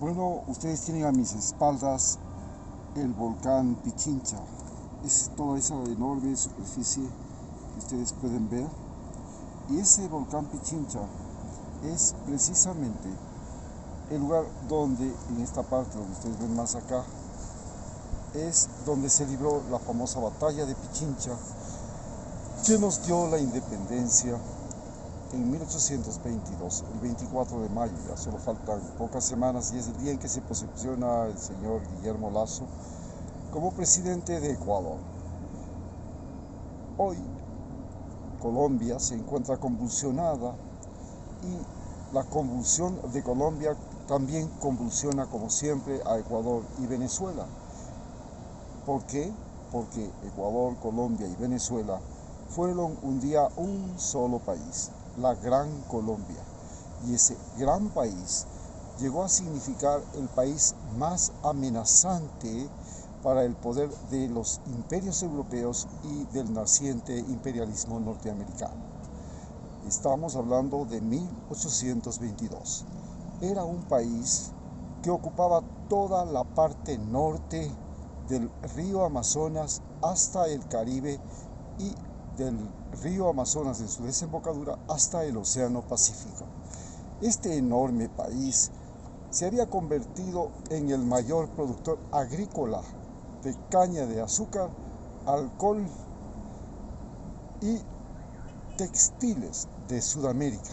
Bueno, ustedes tienen a mis espaldas el volcán Pichincha. Es toda esa enorme superficie que ustedes pueden ver. Y ese volcán Pichincha es precisamente el lugar donde, en esta parte donde ustedes ven más acá, es donde se libró la famosa batalla de Pichincha, que nos dio la independencia en 1822, el 24 de mayo. Ya solo faltan pocas semanas y es el día en que se posesiona el señor Guillermo Lasso como presidente de Ecuador. Hoy Colombia se encuentra convulsionada y la convulsión de Colombia también convulsiona, como siempre, a Ecuador y Venezuela. ¿Por qué? Porque Ecuador, Colombia y Venezuela fueron un día un solo país, la Gran Colombia. Y ese gran país llegó a significar el país más amenazante para el poder de los imperios europeos y del naciente imperialismo norteamericano. Estamos hablando de 1822. Era un país que ocupaba toda la parte norte del río Amazonas hasta el Caribe y del río Amazonas en su desembocadura hasta el Océano Pacífico. Este enorme país se había convertido en el mayor productor agrícola de caña de azúcar, alcohol y textiles de Sudamérica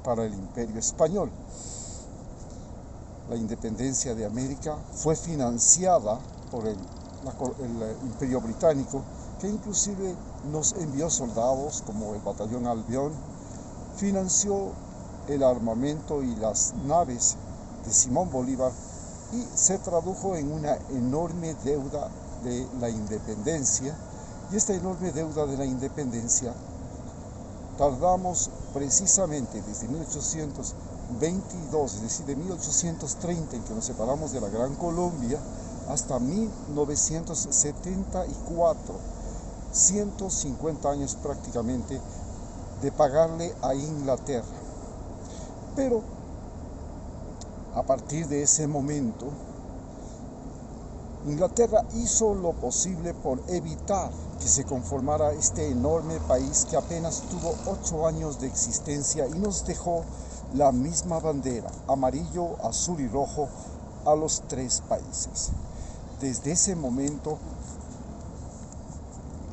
para el Imperio Español. La independencia de América fue financiada por el Imperio Británico, que inclusive nos envió soldados como el Batallón Albión, financió el armamento y las naves de Simón Bolívar y se tradujo en una enorme deuda de la independencia. Y esta enorme deuda de la independencia tardamos precisamente desde 1822, es decir, de 1830 en que nos separamos de la Gran Colombia, hasta 1974, 150 años prácticamente de pagarle a Inglaterra. Pero a partir de ese momento, Inglaterra hizo lo posible por evitar que se conformara este enorme país que apenas tuvo 8 años de existencia y nos dejó la misma bandera, amarillo, azul y rojo, a los 3 países. Desde ese momento,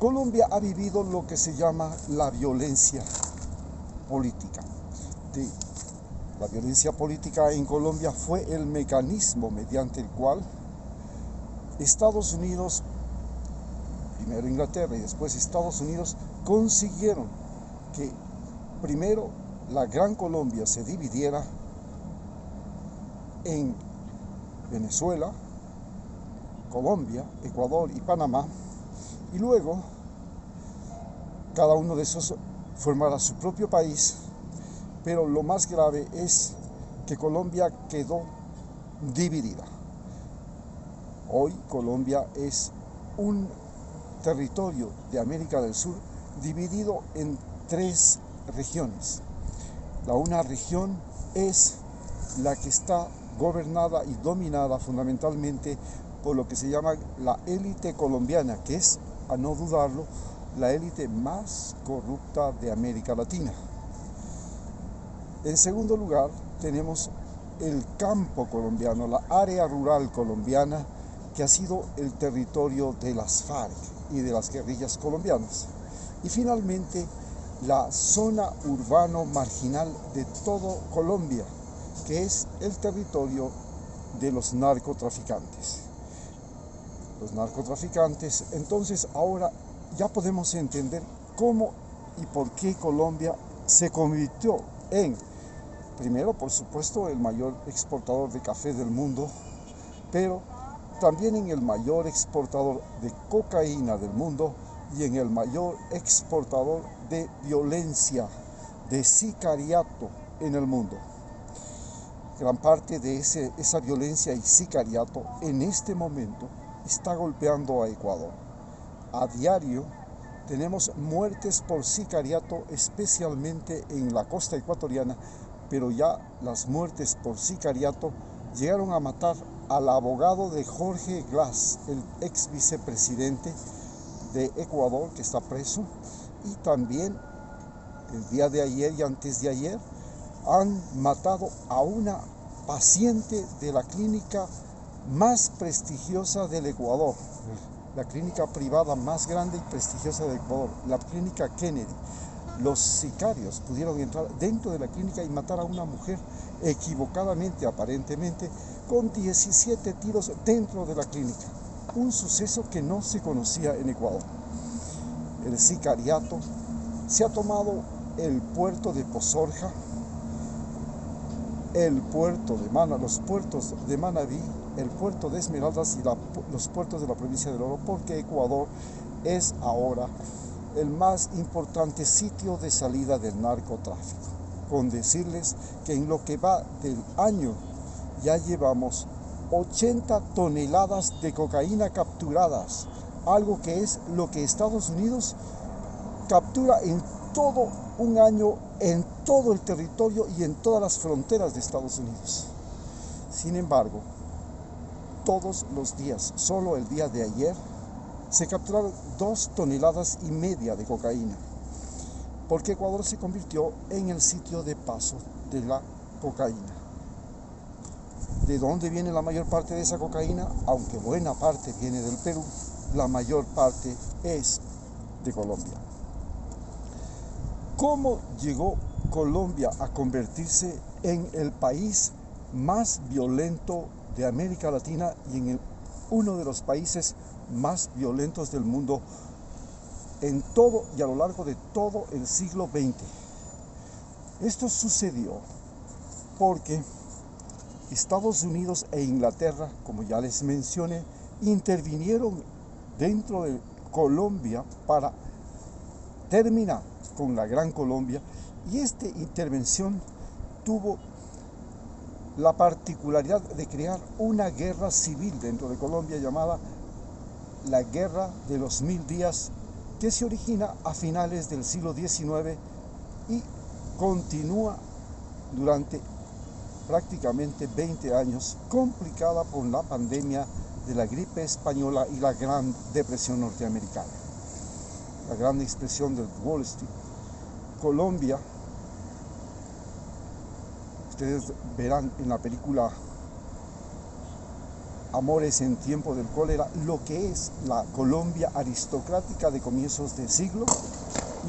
Colombia ha vivido lo que se llama la violencia política. La violencia política en Colombia fue el mecanismo mediante el cual Estados Unidos, primero Inglaterra y después Estados Unidos, consiguieron que primero la Gran Colombia se dividiera en Venezuela, Colombia, Ecuador y Panamá, y luego cada uno de esos formara su propio país. Pero lo más grave es que Colombia quedó dividida. Hoy Colombia es un territorio de América del Sur dividido en 3 regiones. Una región es la que está gobernada y dominada fundamentalmente por lo que se llama la élite colombiana, que es, a no dudarlo, la élite más corrupta de América Latina. En segundo lugar, tenemos el campo colombiano, la área rural colombiana, que ha sido el territorio de las FARC y de las guerrillas colombianas. Y finalmente, la zona urbano marginal de todo Colombia, que es el territorio de los narcotraficantes. Los narcotraficantes, entonces ahora ya podemos entender cómo y por qué Colombia se convirtió en, primero, por supuesto, el mayor exportador de café del mundo, pero también en el mayor exportador de cocaína del mundo y en el mayor exportador de violencia, de sicariato en el mundo. Gran parte de esa violencia y sicariato en este momento está golpeando a Ecuador. A diario tenemos muertes por sicariato, especialmente en la costa ecuatoriana, pero ya las muertes por sicariato llegaron a matar al abogado de Jorge Glass, el ex vicepresidente de Ecuador, que está preso, y también el día de ayer y antes de ayer han matado a una paciente de la clínica más prestigiosa del Ecuador, la clínica privada más grande y prestigiosa del Ecuador, la clínica Kennedy. Los sicarios pudieron entrar dentro de la clínica y matar a una mujer equivocadamente, aparentemente, con 17 tiros dentro de la clínica. Un suceso que no se conocía en Ecuador. El sicariato se ha tomado el puerto de Pozorja, el puerto de los puertos de Manabí, el puerto de Esmeraldas y los puertos de la provincia del Oro, porque Ecuador es ahora el más importante sitio de salida del narcotráfico. Con decirles que en lo que va del año ya llevamos 80 toneladas de cocaína capturadas, algo que es lo que Estados Unidos captura en todo un año, en todo el territorio y en todas las fronteras de Estados Unidos. Sin embargo, todos los días, solo el día de ayer, se capturaron 2,5 toneladas de cocaína, porque Ecuador se convirtió en el sitio de paso de la cocaína. ¿De dónde viene la mayor parte de esa cocaína? Aunque buena parte viene del Perú, la mayor parte es de Colombia. ¿Cómo llegó Colombia a convertirse en el país más violento de América Latina y en uno de los países más violentos del mundo en todo y a lo largo de todo el siglo XX? Esto sucedió porque Estados Unidos e Inglaterra, como ya les mencioné, intervinieron dentro de Colombia para terminar con la Gran Colombia, y esta intervención tuvo la particularidad de crear una guerra civil dentro de Colombia llamada la Guerra de los 1000 días, que se origina a finales del siglo XIX y continúa durante prácticamente 20 años, complicada por la pandemia de la gripe española y la Gran Depresión norteamericana, la Gran Expresión del Wall Street. Colombia, ustedes verán en la película Amores en tiempo del cólera, lo que es la Colombia aristocrática de comienzos de siglo,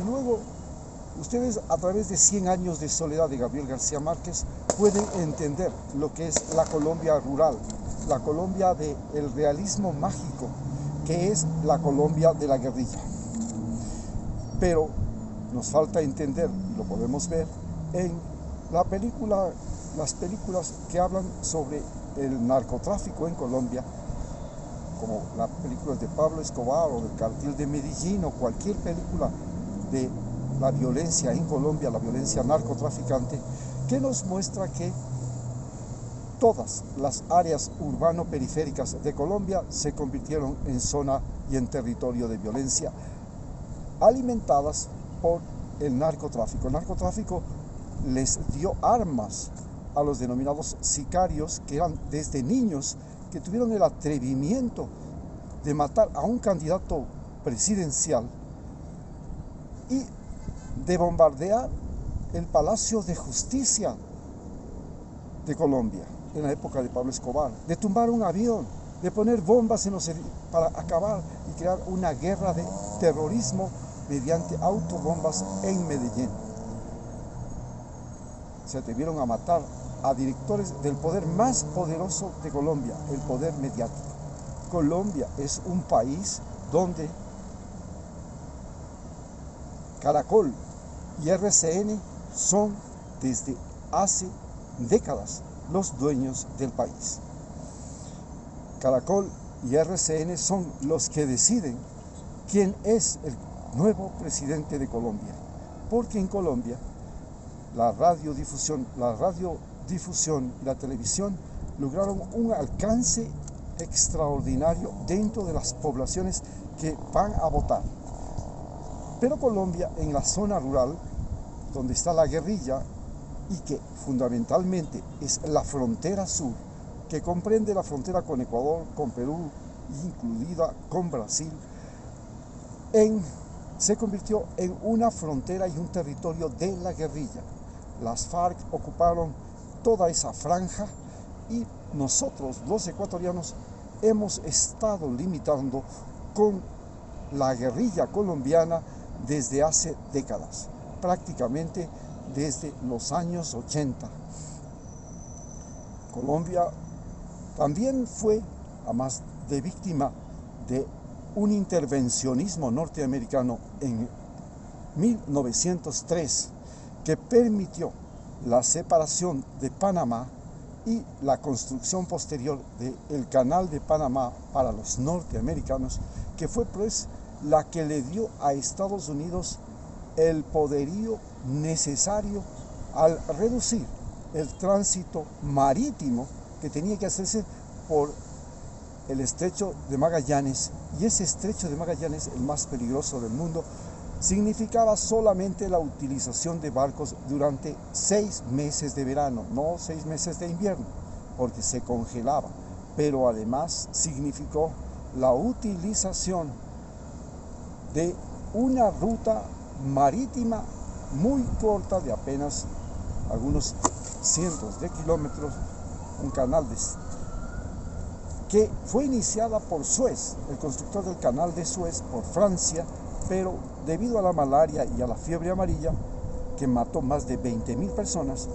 y luego ustedes a través de 100 años de soledad de Gabriel García Márquez pueden entender lo que es la Colombia rural, la Colombia del realismo mágico, que es la Colombia de la guerrilla. Pero nos falta entender, y lo podemos ver en las películas que hablan sobre el narcotráfico en Colombia, como las películas de Pablo Escobar o del Cartel de Medellín, o cualquier película de la violencia en Colombia, la violencia narcotraficante, que nos muestra que todas las áreas urbano-periféricas de Colombia se convirtieron en zona y en territorio de violencia, alimentadas por el narcotráfico. El narcotráfico les dio armas a los denominados sicarios, que eran desde niños, que tuvieron el atrevimiento de matar a un candidato presidencial y de bombardear el Palacio de Justicia de Colombia en la época de Pablo Escobar, de tumbar un avión, de poner bombas para acabar y crear una guerra de terrorismo mediante autobombas en Medellín. Se atrevieron a matar a directores del poder más poderoso de Colombia, el poder mediático. Colombia es un país donde Caracol y RCN son desde hace décadas los dueños del país. Caracol y RCN son los que deciden quién es el nuevo presidente de Colombia, porque en Colombia la radiodifusión y la televisión lograron un alcance extraordinario dentro de las poblaciones que van a votar. Pero Colombia, en la zona rural, donde está la guerrilla y que fundamentalmente es la frontera sur, que comprende la frontera con Ecuador, con Perú, incluida con Brasil, se convirtió en una frontera y un territorio de la guerrilla. Las FARC ocuparon toda esa franja y nosotros, los ecuatorianos, hemos estado limitando con la guerrilla colombiana desde hace décadas, prácticamente desde los años 80. Colombia también fue, además de víctima de un intervencionismo norteamericano en 1903 que permitió la separación de Panamá y la construcción posterior del Canal de Panamá para los norteamericanos, que fue pues la que le dio a Estados Unidos el poderío necesario al reducir el tránsito marítimo que tenía que hacerse por el estrecho de Magallanes, y ese estrecho de Magallanes, el más peligroso del mundo, significaba solamente la utilización de barcos durante 6 meses de verano, no 6 meses de invierno, porque se congelaba, pero además significó la utilización de una ruta marítima muy corta de apenas algunos cientos de kilómetros, un canal que fue iniciada por Suez, el constructor del canal de Suez, por Francia, pero debido a la malaria y a la fiebre amarilla, que mató más de 20.000 personas,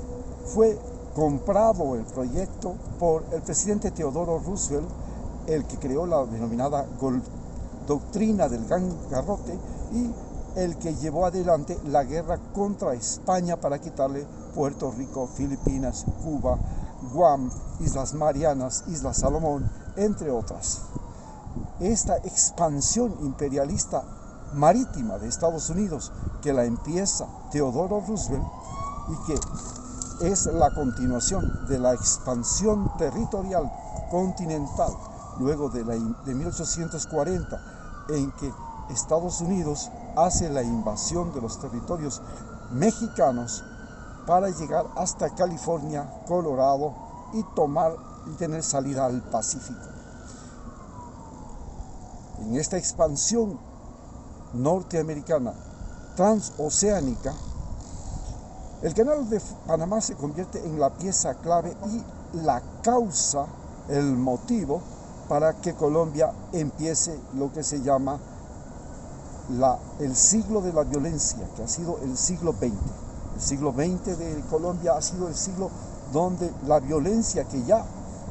fue comprado el proyecto por el presidente Teodoro Roosevelt, el que creó la denominada doctrina del Gran Garrote y el que llevó adelante la guerra contra España para quitarle Puerto Rico, Filipinas, Cuba, Guam, Islas Marianas, Islas Salomón, entre otras. Esta expansión imperialista marítima de Estados Unidos, que la empieza Teodoro Roosevelt y que es la continuación de la expansión territorial continental luego de 1840, en que Estados Unidos hace la invasión de los territorios mexicanos para llegar hasta California, Colorado y tener salida al Pacífico. En esta expansión norteamericana transoceánica, el canal de Panamá se convierte en la pieza clave y la causa, el motivo para que Colombia empiece lo que se llama el siglo de la violencia, que ha sido el siglo XX. El siglo XX de Colombia ha sido el siglo donde la violencia, que ya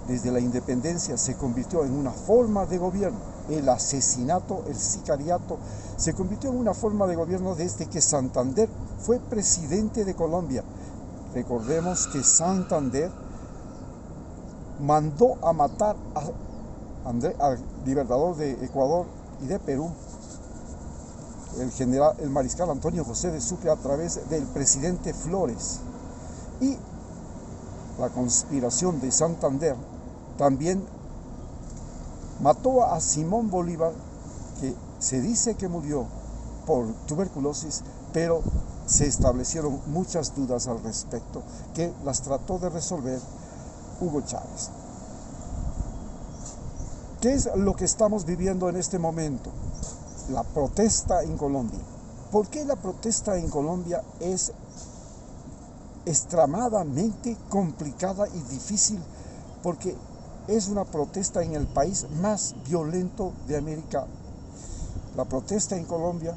desde la independencia se convirtió en una forma de gobierno, el asesinato, el sicariato, se convirtió en una forma de gobierno desde que Santander fue presidente de Colombia. Recordemos que Santander mandó a matar al libertador de Ecuador y de Perú, el mariscal Antonio José de Sucre, a través del presidente Flores. Y la conspiración de Santander también mató a Simón Bolívar, que se dice que murió por tuberculosis, pero se establecieron muchas dudas al respecto, que las trató de resolver Hugo Chávez. ¿Qué es lo que estamos viviendo en este momento? La protesta en Colombia. ¿Por qué la protesta en Colombia es extremadamente complicada y difícil? Porque es una protesta en el país más violento de América. La protesta en Colombia,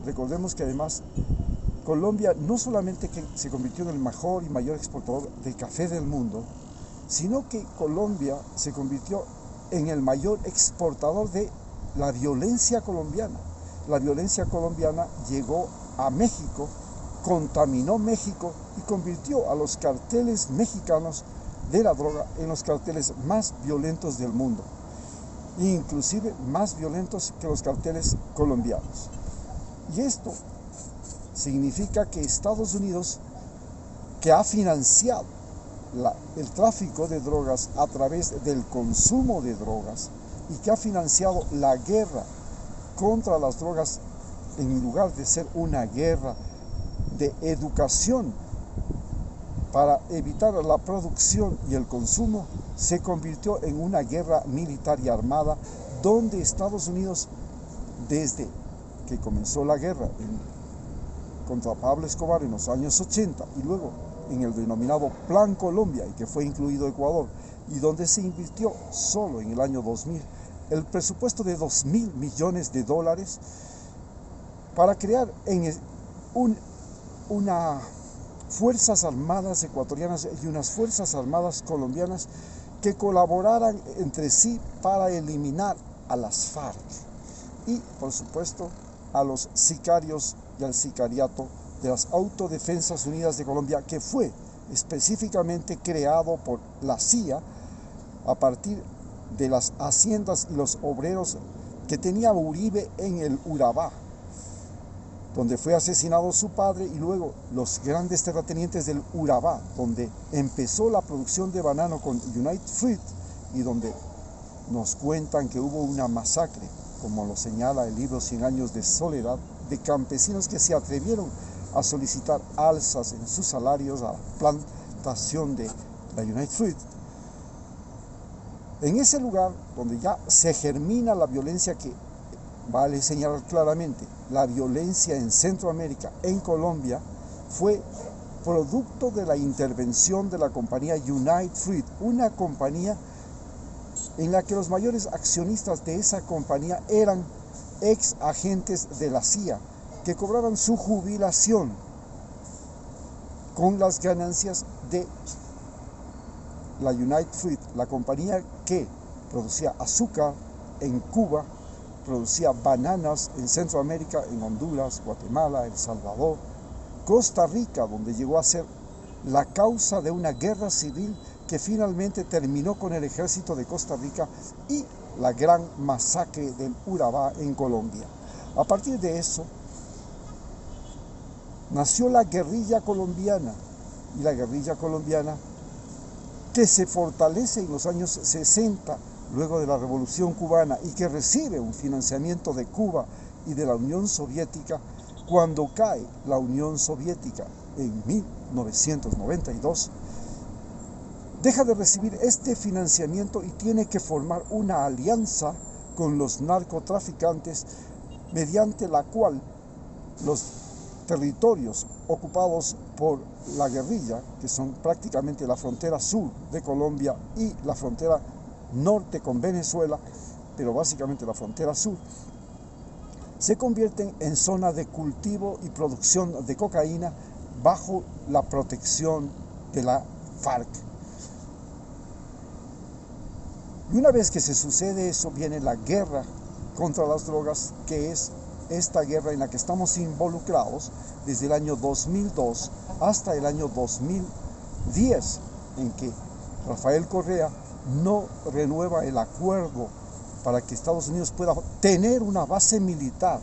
recordemos que además Colombia no solamente que se convirtió en el mejor y mayor exportador de café del mundo, sino que Colombia se convirtió en el mayor exportador de la violencia colombiana. La violencia colombiana llegó a México, contaminó México y convirtió a los carteles mexicanos de la droga en los carteles más violentos del mundo, inclusive más violentos que los carteles colombianos. Y esto significa que Estados Unidos, que ha financiado el tráfico de drogas a través del consumo de drogas y que ha financiado la guerra contra las drogas, en lugar de ser una guerra de educación para evitar la producción y el consumo, se convirtió en una guerra militar y armada donde Estados Unidos, desde que comenzó la guerra contra Pablo Escobar en los años 80 y luego en el denominado Plan Colombia, y que fue incluido Ecuador, y donde se invirtió solo en el año 2000 el presupuesto de $2.000 millones para crear unas fuerzas armadas ecuatorianas y unas fuerzas armadas colombianas que colaboraran entre sí para eliminar a las FARC y, por supuesto, a los sicarios y al sicariato de las Autodefensas Unidas de Colombia, que fue específicamente creado por la CIA a partir de las haciendas y los obreros que tenía Uribe en el Urabá, donde fue asesinado su padre, y luego los grandes terratenientes del Urabá, donde empezó la producción de banano con United Fruit, y donde nos cuentan que hubo una masacre, como lo señala el libro 100 años de soledad, de campesinos que se atrevieron a solicitar alzas en sus salarios a la plantación de la United Fruit. En ese lugar donde ya se germina la violencia, que vale señalar claramente, la violencia en Centroamérica, en Colombia, fue producto de la intervención de la compañía United Fruit, una compañía en la que los mayores accionistas de esa compañía eran ex agentes de la CIA, que cobraban su jubilación con las ganancias de la United Fruit, la compañía que producía azúcar en Cuba, producía bananas en Centroamérica, en Honduras, Guatemala, El Salvador, Costa Rica, donde llegó a ser la causa de una guerra civil que finalmente terminó con el ejército de Costa Rica, y la gran masacre del Urabá en Colombia. A partir de eso, nació la guerrilla colombiana, y la guerrilla colombiana, que se fortalece en los años 60, luego de la Revolución Cubana, y que recibe un financiamiento de Cuba y de la Unión Soviética. Cuando cae la Unión Soviética en 1992, deja de recibir este financiamiento y tiene que formar una alianza con los narcotraficantes, mediante la cual los territorios ocupados por la guerrilla, que son prácticamente la frontera sur de Colombia y la frontera norte con Venezuela, pero básicamente la frontera sur, se convierten en zona de cultivo y producción de cocaína bajo la protección de la FARC. Y una vez que se sucede eso, viene la guerra contra las drogas, que es esta guerra en la que estamos involucrados desde el año 2002 hasta el año 2010, en que Rafael Correa no renueva el acuerdo para que Estados Unidos pueda tener una base militar,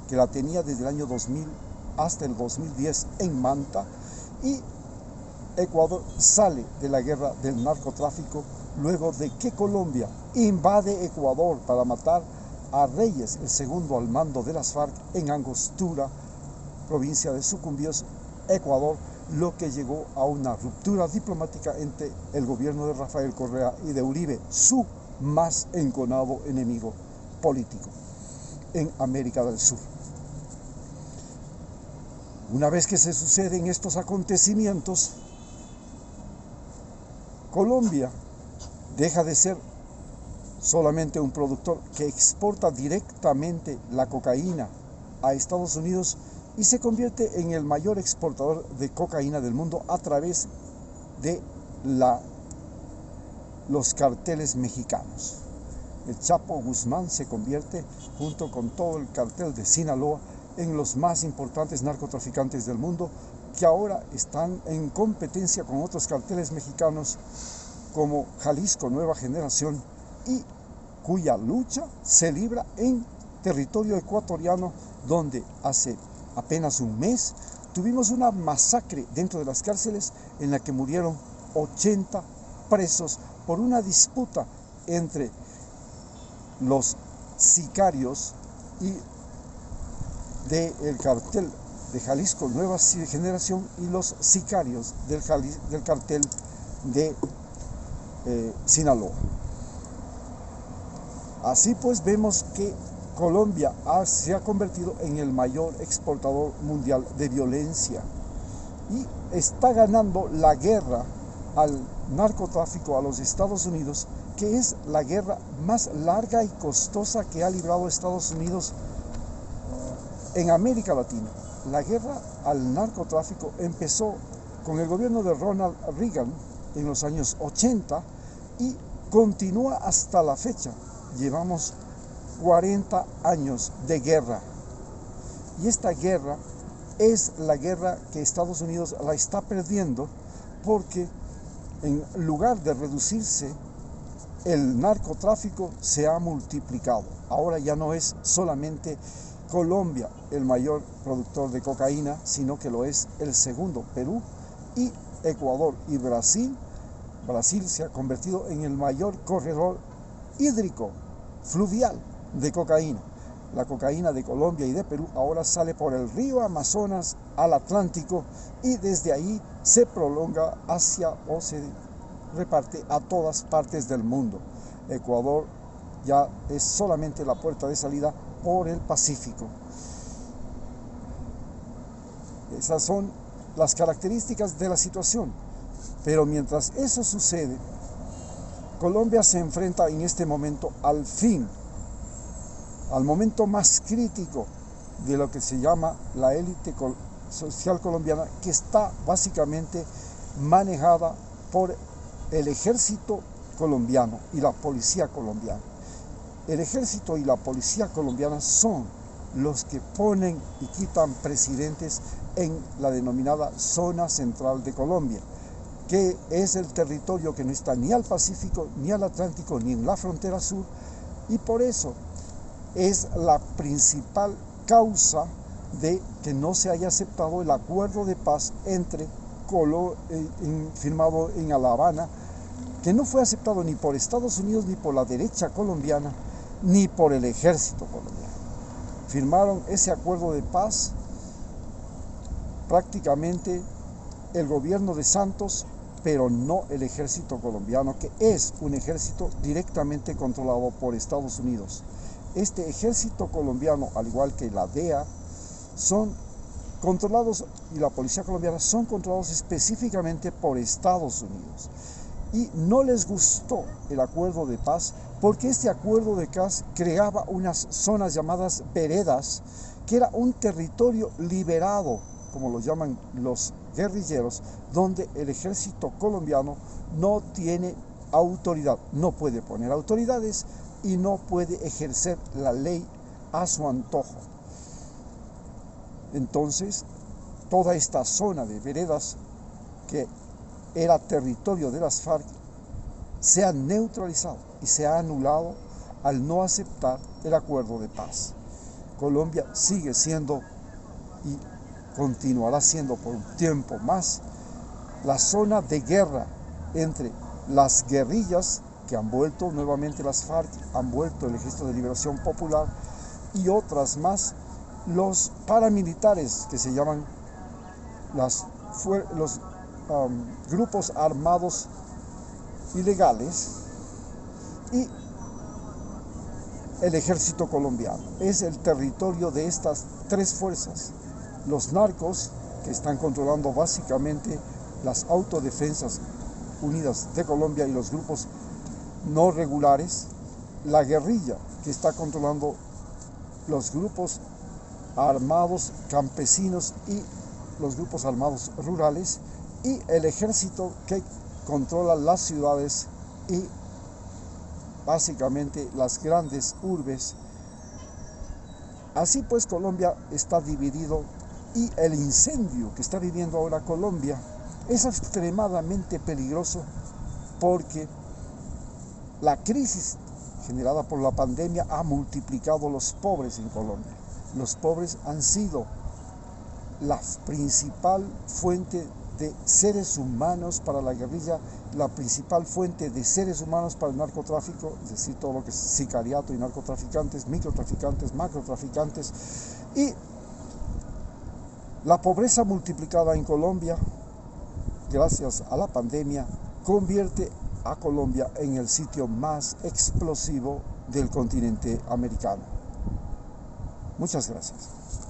que la tenía desde el año 2000 hasta el 2010 en Manta, y Ecuador sale de la guerra del narcotráfico luego de que Colombia invade Ecuador para matar a Reyes, el segundo al mando de las FARC, en Angostura, provincia de Sucumbíos, Ecuador, lo que llegó a una ruptura diplomática entre el gobierno de Rafael Correa y de Uribe, su más enconado enemigo político en América del Sur. Una vez que se suceden estos acontecimientos, Colombia deja de ser solamente un productor que exporta directamente la cocaína a Estados Unidos y se convierte en el mayor exportador de cocaína del mundo a través de los carteles mexicanos. El Chapo Guzmán se convierte, junto con todo el cartel de Sinaloa, en los más importantes narcotraficantes del mundo, que ahora están en competencia con otros carteles mexicanos como Jalisco Nueva Generación, y cuya lucha se libra en territorio ecuatoriano, donde hace apenas un mes tuvimos una masacre dentro de las cárceles en la que murieron 80 presos por una disputa entre los sicarios y del cartel de Jalisco Nueva Generación y los sicarios del cartel de Sinaloa. Así pues vemos que Colombia se ha convertido en el mayor exportador mundial de violencia y está ganando la guerra al narcotráfico a los Estados Unidos, que es la guerra más larga y costosa que ha librado Estados Unidos en América Latina. La guerra al narcotráfico empezó con el gobierno de Ronald Reagan en los años 80 y continúa hasta la fecha. Llevamos 40 años de guerra. Y esta guerra es la guerra que Estados Unidos la está perdiendo, porque en lugar de reducirse, el narcotráfico se ha multiplicado. Ahora ya no es solamente Colombia el mayor productor de cocaína, sino que lo es el segundo, Perú, y Ecuador y Brasil. Brasil se ha convertido en el mayor corredor hídrico, fluvial, de cocaína. La cocaína de Colombia y de Perú ahora sale por el río Amazonas al Atlántico y desde ahí se prolonga hacia o se reparte a todas partes del mundo. Ecuador ya es solamente la puerta de salida por el Pacífico. Esas son las características de la situación. Pero mientras eso sucede, Colombia se enfrenta en este momento al momento más crítico de lo que se llama la élite social colombiana, que está básicamente manejada por el ejército colombiano y la policía colombiana. El ejército y la policía colombiana son los que ponen y quitan presidentes en la denominada zona central de Colombia, que es el territorio que no está ni al Pacífico, ni al Atlántico, ni en la frontera sur, y por eso es la principal causa de que no se haya aceptado el acuerdo de paz firmado en La Habana, que no fue aceptado ni por Estados Unidos, ni por la derecha colombiana, ni por el ejército colombiano. Firmaron ese acuerdo de paz prácticamente el gobierno de Santos, pero no el ejército colombiano, que es un ejército directamente controlado por Estados Unidos. Este ejército colombiano, al igual que la DEA, son controlados, y la policía colombiana son controlados específicamente por Estados Unidos. Y no les gustó el acuerdo de paz, porque este acuerdo de paz creaba unas zonas llamadas veredas, que era un territorio liberado, como lo llaman los guerrilleros, donde el ejército colombiano no tiene autoridad, no puede poner autoridades y no puede ejercer la ley a su antojo. Entonces, toda esta zona de veredas, que era territorio de las FARC, se ha neutralizado y se ha anulado al no aceptar el acuerdo de paz. Colombia sigue siendo y continuará siendo por un tiempo más la zona de guerra entre las guerrillas, que han vuelto nuevamente las FARC, han vuelto el Ejército de Liberación Popular y otras más, los paramilitares, que se llaman los grupos armados ilegales, y el ejército colombiano. Es el territorio de estas tres fuerzas: los narcos, que están controlando básicamente las autodefensas unidas de Colombia y los grupos no regulares; la guerrilla, que está controlando los grupos armados campesinos y los grupos armados rurales; y el ejército, que controla las ciudades y básicamente las grandes urbes. Así pues, Colombia está dividido, y el incendio que está viviendo ahora Colombia es extremadamente peligroso, porque la crisis generada por la pandemia ha multiplicado los pobres en Colombia. Los pobres han sido la principal fuente de seres humanos para la guerrilla, la principal fuente de seres humanos para el narcotráfico, es decir, todo lo que es sicariato y narcotraficantes, microtraficantes, macrotraficantes. Y la pobreza multiplicada en Colombia, gracias a la pandemia, convierte a Colombia en el sitio más explosivo del continente americano. Muchas gracias.